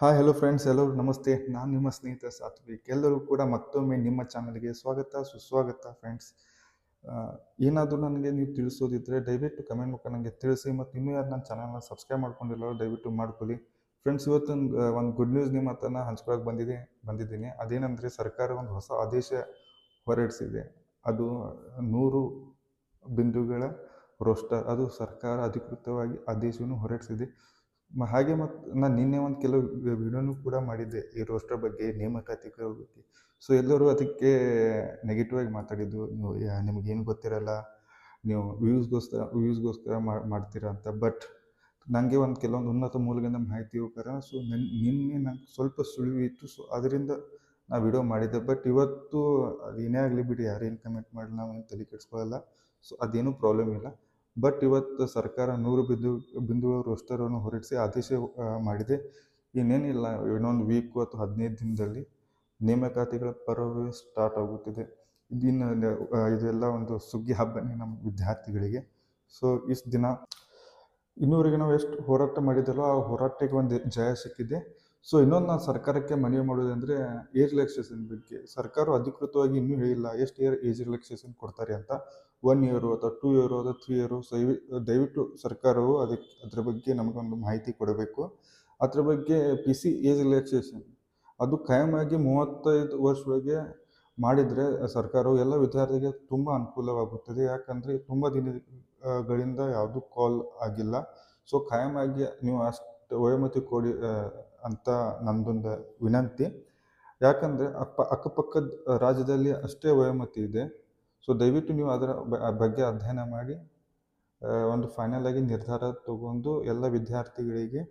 Hi hello friends, ಎಲ್ಲರೂ ನಮಸ್ತೆ. ನಾನು ನಿಮ್ಮ ಸ್ನೇಹಿತ ಸಾತ್ವಿಕ್. ಎಲ್ಲರೂ ಕೂಡ ಮತ್ತೊಮ್ಮೆ ನಿಮ್ಮ ಚಾನಲ್ಗೆ ಸ್ವಾಗತ ಸುಸ್ವಾಗತ ಫ್ರೆಂಡ್ಸ್. ಏನಾದರೂ ನನಗೆ ನೀವು ತಿಳಿಸೋದಿದ್ದರೆ ದಯವಿಟ್ಟು ಕಮೆಂಟ್ ಮೂಲಕ ನನಗೆ ತಿಳಿಸಿ. ಮತ್ತು ಇನ್ನೂ ಯಾರು ನನ್ನ ಚಾನಲ್ನ ಸಬ್ಸ್ಕ್ರೈಬ್ ಮಾಡ್ಕೊಂಡಿಲ್ಲ ದಯವಿಟ್ಟು ಮಾಡ್ಕೊಳ್ಳಿ ಫ್ರೆಂಡ್ಸ್. ಇವತ್ತು ಒಂದು ಗುಡ್ ನ್ಯೂಸ್ ನಿಮ್ಮ ಹತ್ರನ ಹಂಚ್ಕೊಳಕ್ಕೆ ಬಂದಿದ್ದೀನಿ. ಅದೇನೆಂದರೆ ಸರ್ಕಾರ ಒಂದು ಹೊಸ ಆದೇಶ ಹೊರಡಿಸಿದೆ. ಅದು 100 ಬಿಂದುಗಳ ರೋಸ್ಟರ್, ಅದು ಸರ್ಕಾರ ಅಧಿಕೃತವಾಗಿ ಆದೇಶವನ್ನು ಹೊರಡಿಸಿದೆ. ಹಾಗೆ ಮತ್ತು ನಾನು ನಿನ್ನೆ ಒಂದು ಕೆಲವು ವಿಡಿಯೋನು ಕೂಡ ಮಾಡಿದ್ದೆ ಈ ರೋಸ್ಟರ್ ಬಗ್ಗೆ, ನೇಮಕಾತಿಗಳ ಬಗ್ಗೆ. ಸೊ ಎಲ್ಲರೂ ಅದಕ್ಕೆ ನೆಗೆಟಿವ್ ಆಗಿ ಮಾತಾಡಿದ್ದು, ನೀವು ನಿಮಗೇನು ಗೊತ್ತಿರಲ್ಲ, ನೀವು ವ್ಯೂಸ್ಗೋಸ್ಕರ ಮಾಡ್ತೀರಾ ಅಂತ. ಬಟ್ ನನಗೆ ಒಂದು ಕೆಲವೊಂದು ಉನ್ನತ ಮೂಲಗಳಿಂದ ಮಾಹಿತಿ ಹೋಗ್ತಾರೆ. ಸೊ ನಿನ್ನೆ ನಂಗೆ ಸ್ವಲ್ಪ ಸುಳಿವು ಇತ್ತು. ಸೊ ಅದರಿಂದ ನಾ ವಿಡಿಯೋ ಮಾಡಿದ್ದೆ. ಬಟ್ ಇವತ್ತು ಅದು ಏನೇ ಆಗಲಿ ಬಿಡಿ, ಯಾರೇನು ಕಮೆಂಟ್ ಮಾಡಲಿ, ನಾವೇನು ತಲೆ ಕೆಡಿಸ್ಕೊಳ್ಳಲ್ಲ. ಸೊ ಅದೇನೂ ಪ್ರಾಬ್ಲಮ್ ಇಲ್ಲ. ಬಟ್ ಇವತ್ತು ಸರ್ಕಾರ 100 ಬಿಂದುಗಳ ರೋಸ್ಟರನ್ನು ಹೊರಡಿಸಿ ಆದೇಶ ಮಾಡಿದೆ. ಇನ್ನೇನಿಲ್ಲ, ಇನ್ನೊಂದು ವೀಕು ಅಥವಾ 15 ದಿನದಲ್ಲಿ ನೇಮಕಾತಿಗಳ ಪರ್ವವೇ ಸ್ಟಾರ್ಟ್ ಆಗುತ್ತಿದೆ. ಇದೆಲ್ಲ ಒಂದು ಸುಗ್ಗಿ ಹಬ್ಬನೇ ನಮ್ಮ ವಿದ್ಯಾರ್ಥಿಗಳಿಗೆ. ಸೊ ಇಷ್ಟು ದಿನ ಇನ್ನೂವರೆಗೆ ನಾವು ಎಷ್ಟು ಹೋರಾಟ ಮಾಡಿದ್ದಲ್ಲೋ ಆ ಹೋರಾಟಕ್ಕೆ ಒಂದು ಜಯ ಸಿಕ್ಕಿದೆ. ಸೊ ಇನ್ನೊಂದು ನಾನು ಸರ್ಕಾರಕ್ಕೆ ಮನವಿ ಮಾಡೋದಂದರೆ ಏಜ್ ರಿಲ್ಯಾಕ್ಸೇಷನ್ ಬಗ್ಗೆ. ಸರ್ಕಾರ ಅಧಿಕೃತವಾಗಿ ಇನ್ನೂ ಹೇಳಿಲ್ಲ ಎಷ್ಟು ಏಜ್ ರಿಲ್ಯಾಕ್ಸೇಷನ್ ಕೊಡ್ತಾರೆ ಅಂತ. 1 ಇಯರು ಅಥವಾ 2 ಇಯರು ಅಥವಾ 3 ಇಯರು. ಸೊ ದಯವಿಟ್ಟು ಸರ್ಕಾರವು ಅದ್ರ ಬಗ್ಗೆ ನಮಗೊಂದು ಮಾಹಿತಿ ಕೊಡಬೇಕು. ಅದ್ರ ಬಗ್ಗೆ PC ಏಜ್ ರಿಲ್ಯಾಕ್ಸೇಷನ್ ಅದು ಖಾಯಮಾಗಿ 35 ವರ್ಷದೊಳಗೆ ಮಾಡಿದರೆ ಸರ್ಕಾರವು ಎಲ್ಲ ವಿದ್ಯಾರ್ಥಿಗಳಿಗೆ ತುಂಬ ಅನುಕೂಲವಾಗುತ್ತದೆ. ಯಾಕಂದರೆ ತುಂಬ ದಿನಗಳಿಂದ ಯಾವುದೂ ಕಾಲ್ ಆಗಿಲ್ಲ. ಸೊ ಖಾಯಮಾಗಿ ನೀವು ಅಷ್ಟು ವಯೋಮಿತಿ ಕೊಡಿ ಅಂತ ನನ್ನದೊಂದು ವಿನಂತಿ. ಯಾಕಂದರೆ ಅಕ್ಕಪಕ್ಕದ ರಾಜ್ಯದಲ್ಲಿ ಅಷ್ಟೇ ವಯೋಮಿತಿ ಇದೆ. ಸೊ ದಯವಿಟ್ಟು ನೀವು ಅದರ ಬಗ್ಗೆ ಅಧ್ಯಯನ ಮಾಡಿ ಒಂದು ಫೈನಲ್ ಆಗಿ ನಿರ್ಧಾರ ತಗೊಂಡು ಎಲ್ಲ ವಿದ್ಯಾರ್ಥಿಗಳಿಗೆ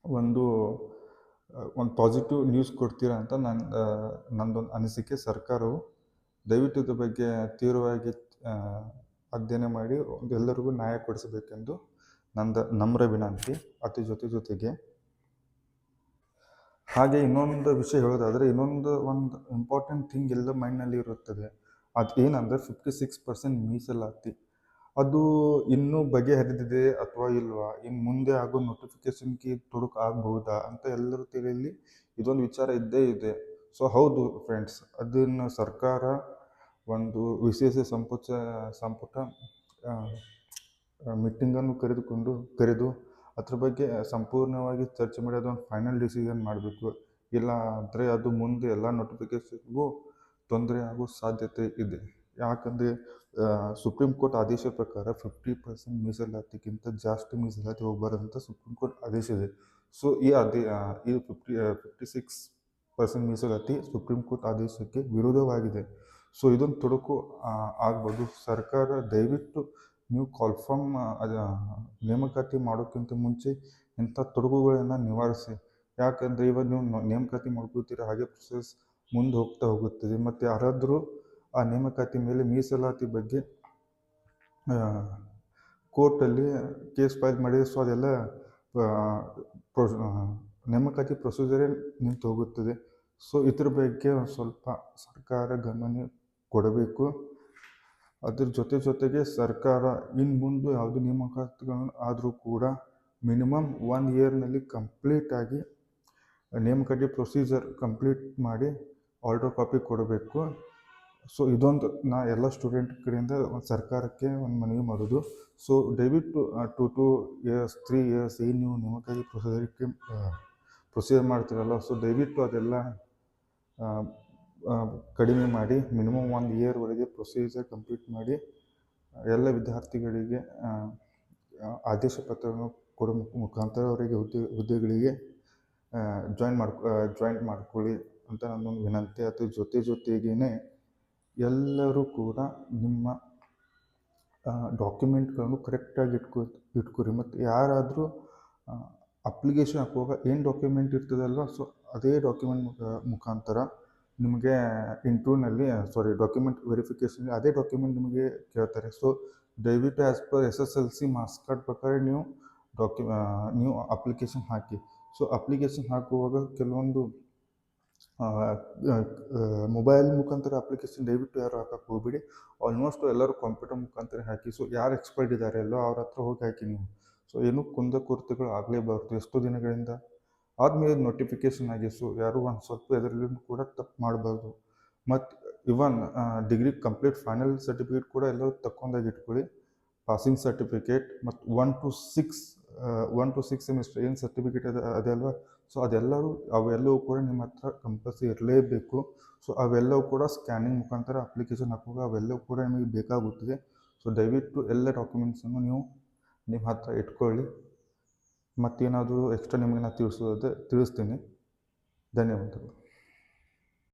ಒಂದು ಪಾಸಿಟಿವ್ ನ್ಯೂಸ್ ಕೊಡ್ತೀರಾ ಅಂತ ನನ್ನದೊಂದು ಅನಿಸಿಕೆ. ಸರ್ಕಾರವು ದಯವಿಟ್ಟು ಇದ್ರ ಬಗ್ಗೆ ತೀವ್ರವಾಗಿ ಅಧ್ಯಯನ ಮಾಡಿ ಎಲ್ಲರಿಗೂ ನ್ಯಾಯ ಕೊಡಿಸಬೇಕೆಂದು ನಂದು ನಮ್ರ ವಿನಂತಿ. ಅತಿ ಜೊತೆಗೆ ಹಾಗೆ ಇನ್ನೊಂದು ವಿಷಯ ಹೇಳೋದಾದರೆ, ಒಂದು ಇಂಪಾರ್ಟೆಂಟ್ ಥಿಂಗ್ ಎಲ್ಲ ಮೈಂಡ್ನಲ್ಲಿ ಇರುತ್ತದೆ. ಅದು ಏನಂದರೆ 56% ಮೀಸಲಾತಿ. ಅದು ಇನ್ನೂ ಬಗೆಹರಿದಿದೆ ಅಥವಾ ಇಲ್ವಾ, ಇನ್ನು ಮುಂದೆ ಆಗೋ ನೋಟಿಫಿಕೇಷನ್ಗೆ ತೊಡಕು ಆಗಬಹುದಾ ಅಂತ ಎಲ್ಲರ ತಲೆಯಲ್ಲಿ ಇದೊಂದು ವಿಚಾರ ಇದ್ದೇ ಇದೆ. ಸೊ ಹೌದು ಫ್ರೆಂಡ್ಸ್, ಅದನ್ನು ಸರ್ಕಾರ ಒಂದು ವಿಶೇಷ ಸಂಪುಟ ಮೀಟಿಂಗನ್ನು ಕರೆದು ಅದ್ರ ಬಗ್ಗೆ ಸಂಪೂರ್ಣವಾಗಿ ಚರ್ಚೆ ಮಾಡಿ ಅದೊಂದು ಫೈನಲ್ ಡಿಸಿಷನ್ ಮಾಡಬೇಕು. ಇಲ್ಲ ಅಂದರೆ ಅದು ಮುಂದೆ ಎಲ್ಲ ನೋಟಿಫಿಕೇಷನ್ಗೂ ತೊಂದರೆ ಆಗೋ ಸಾಧ್ಯತೆ ಇದೆ. ಯಾಕಂದರೆ ಸುಪ್ರೀಂ ಕೋರ್ಟ್ ಆದೇಶ ಪ್ರಕಾರ 50% ಮೀಸಲಾತಿಗಿಂತ ಜಾಸ್ತಿ ಮೀಸಲಾತಿ ಹೋಗಬಾರ್ದಂತ ಸುಪ್ರೀಂ ಕೋರ್ಟ್ ಆದೇಶ ಇದೆ. ಸೊ ಈ 56% ಮೀಸಲಾತಿ ಸುಪ್ರೀಂ ಕೋರ್ಟ್ ಆದೇಶಕ್ಕೆ ವಿರೋಧವಾಗಿದೆ. ಸೊ ಇದೊಂದು ತೊಡಕು ಆಗ್ಬೋದು. ಸರ್ಕಾರ ದಯವಿಟ್ಟು ನೀವು ಕಾಲ್ಫಾರ್ಮ್ ನೇಮಕಾತಿ ಮಾಡೋಕ್ಕಿಂತ ಮುಂಚೆ ಇಂಥ ತೊಡಕುಗಳನ್ನು ನಿವಾರಿಸಿ. ಯಾಕಂದರೆ ಇವಾಗ ನೀವು ನೇಮಕಾತಿ ಮಾಡ್ಕೊತೀರ, ಹಾಗೆ ಪ್ರೊಸೆಸ್ ಮುಂದೆ ಹೋಗುತ್ತದೆ. ಮತ್ತು ಯಾರಾದರೂ ಆ ನೇಮಕಾತಿ ಮೇಲೆ ಮೀಸಲಾತಿ ಬಗ್ಗೆ ಕೋರ್ಟಲ್ಲಿ ಕೇಸ್ ಫೈಲ್ ಮಾಡಿದರೆ ಸೊ ಅದೆಲ್ಲ ನೇಮಕಾತಿ ಪ್ರೊಸೀಜರೇ ನಿಂತು ಹೋಗುತ್ತದೆ. ಸೊ ಇದ್ರ ಬಗ್ಗೆ ಒಂದು ಸ್ವಲ್ಪ ಸರ್ಕಾರ ಗಮನ ಕೊಡಬೇಕು. ಅದ್ರ ಜೊತೆಗೆ ಸರ್ಕಾರ ಇನ್ನು ಮುಂದೆ ಯಾವುದೇ ನೇಮಕಾತಿಗಳನ್ನು ಆದರೂ ಕೂಡ ಮಿನಿಮಮ್ 1 ಇಯರ್ನಲ್ಲಿ ಕಂಪ್ಲೀಟಾಗಿ ನೇಮಕಾತಿ ಪ್ರೊಸೀಜರ್ ಕಂಪ್ಲೀಟ್ ಮಾಡಿ ಆರ್ಡರ್ ಕಾಪಿ ಕೊಡಬೇಕು. ಸೊ ಇದೊಂದು ನಾ ಎಲ್ಲ ಸ್ಟೂಡೆಂಟ್ ಕಡೆಯಿಂದ ಒಂದು ಸರ್ಕಾರಕ್ಕೆ ಒಂದು ಮನವಿ ಮಾಡೋದು. ಸೊ ದಯವಿಟ್ಟು 2 ಇಯರ್ಸ್ 3 ಇಯರ್ಸ್ ಏನು ನೀವು ನೇಮಕಾತಿ ಪ್ರೊಸೀಜರ್ ಮಾಡ್ತೀರಲ್ಲ, ಸೊ ದಯವಿಟ್ಟು ಅದೆಲ್ಲ ಕಡಿಮೆ ಮಾಡಿ ಮಿನಿಮಮ್ 1 ಇಯರ್ ಒಳಗೆ ಪ್ರೊಸೀಜರ್ ಕಂಪ್ಲೀಟ್ ಮಾಡಿ ಎಲ್ಲ ವಿದ್ಯಾರ್ಥಿಗಳಿಗೆ ಆದೇಶ ಪತ್ರವನ್ನು ಕೊಡೋ ಮುಖಾಂತರ ಅವರಿಗೆ ಹುದ್ದೆಗಳಿಗೆ ಜಾಯಿನ್ ಮಾಡ್ಕೊಳ್ಳಿ ಅಂತ ನನ್ನೊಂದು ವಿನಂತಿ. ಅದ್ರ ಜೊತೆಗೇ ಎಲ್ಲರೂ ಕೂಡ ನಿಮ್ಮ ಡಾಕ್ಯುಮೆಂಟ್ಗಳನ್ನು ಕರೆಕ್ಟಾಗಿ ಇಟ್ಕೊರಿ. ಮತ್ತು ಯಾರಾದರೂ ಅಪ್ಲಿಕೇಶನ್ ಹಾಕುವಾಗ ಏನು ಡಾಕ್ಯುಮೆಂಟ್ ಇರ್ತದಲ್ವ, ಸೊ ಅದೇ ಡಾಕ್ಯುಮೆಂಟ್ ಮುಖಾಂತರ ನಿಮಗೆ ಇಂಟರ್ವ್ಯೂನಲ್ಲಿ ಡಾಕ್ಯುಮೆಂಟ್ ವೆರಿಫಿಕೇಷನ್ಗೆ ಅದೇ ಡಾಕ್ಯುಮೆಂಟ್ ನಿಮಗೆ ಕೇಳ್ತಾರೆ. ಸೊ ದಯವಿಟ್ಟು as per SSLC marks card ಪ್ರಕಾರ ನೀವು ಅಪ್ಲಿಕೇಶನ್ ಹಾಕಿ. ಸೊ ಅಪ್ಲಿಕೇಶನ್ ಹಾಕುವಾಗ ಕೆಲವೊಂದು ಮೊಬೈಲ್ ಮುಖಾಂತರ ಅಪ್ಲಿಕೇಶನ್ ದಯವಿಟ್ಟು ಯಾರು ಹಾಕಕ್ಕೆ ಹೋಗ್ಬಿಡಿ. ಆಲ್ಮೋಸ್ಟ್ ಎಲ್ಲರೂ ಕಂಪ್ಯೂಟರ್ ಮುಖಾಂತರ ಹಾಕಿ. ಸೊ ಯಾರು ಎಕ್ಸ್ಪರ್ಟ್ ಇದ್ದಾರೆ ಅಲ್ಲೋ ಅವ್ರ ಹತ್ರ ಹೋಗಿ ಹಾಕಿ ನೀವು. ಸೊ ಏನೂ ಕುಂದುಕೊರತೆಗಳು ಆಗಲೇಬಾರ್ದು. ಎಷ್ಟೋ ದಿನಗಳಿಂದ ಆದಮೇಲೆ ನೋಟಿಫಿಕೇಷನ್ ಆಗಿ. ಸೊ ಯಾರು ಒಂದು ಸ್ವಲ್ಪ ಇದರಲ್ಲಿ ಕೂಡ ತಪ್ಪು ಮಾಡಬಾರ್ದು. ಮತ್ತು ಇವನ್ ಡಿಗ್ರಿ ಕಂಪ್ಲೀಟ್ ಫೈನಲ್ ಸರ್ಟಿಫಿಕೇಟ್ ಕೂಡ ಎಲ್ಲರೂ ತಕ್ಕೊಂಡಾಗಿ ಇಟ್ಕೊಳ್ಳಿ. ಪಾಸಿಂಗ್ ಸರ್ಟಿಫಿಕೇಟ್ ಮತ್ತು 1 to 6 ಸೆಮಿಸ್ಟರ್ ಏನು ಸರ್ಟಿಫಿಕೇಟ್ ಅದೇ ಅಲ್ವಾ, ಸೊ ಅವೆಲ್ಲವೂ ಕೂಡ ನಿಮ್ಮ ಹತ್ರ ಕಂಪಲ್ಸರಿ ಇರಲೇಬೇಕು. ಸೊ ಅವೆಲ್ಲವೂ ಕೂಡ ಸ್ಕ್ಯಾನಿಂಗ್ ಮುಖಾಂತರ ಅಪ್ಲಿಕೇಶನ್ ಹಾಕುವಾಗ ಅವೆಲ್ಲವೂ ಕೂಡ ನಿಮಗೆ ಬೇಕಾಗುತ್ತದೆ. ಸೊ ದಯವಿಟ್ಟು ಎಲ್ಲ ಡಾಕ್ಯುಮೆಂಟ್ಸನ್ನು ನೀವು ನಿಮ್ಮ ಹತ್ರ ಇಟ್ಕೊಳ್ಳಿ. ಮತ್ತೇನಾದರೂ ಎಕ್ಸ್ಟ್ರಾ ನಿಮಗೆ ನಾನು ತಿಳಿಸ್ತೀನಿ. ಧನ್ಯವಾದಗಳು.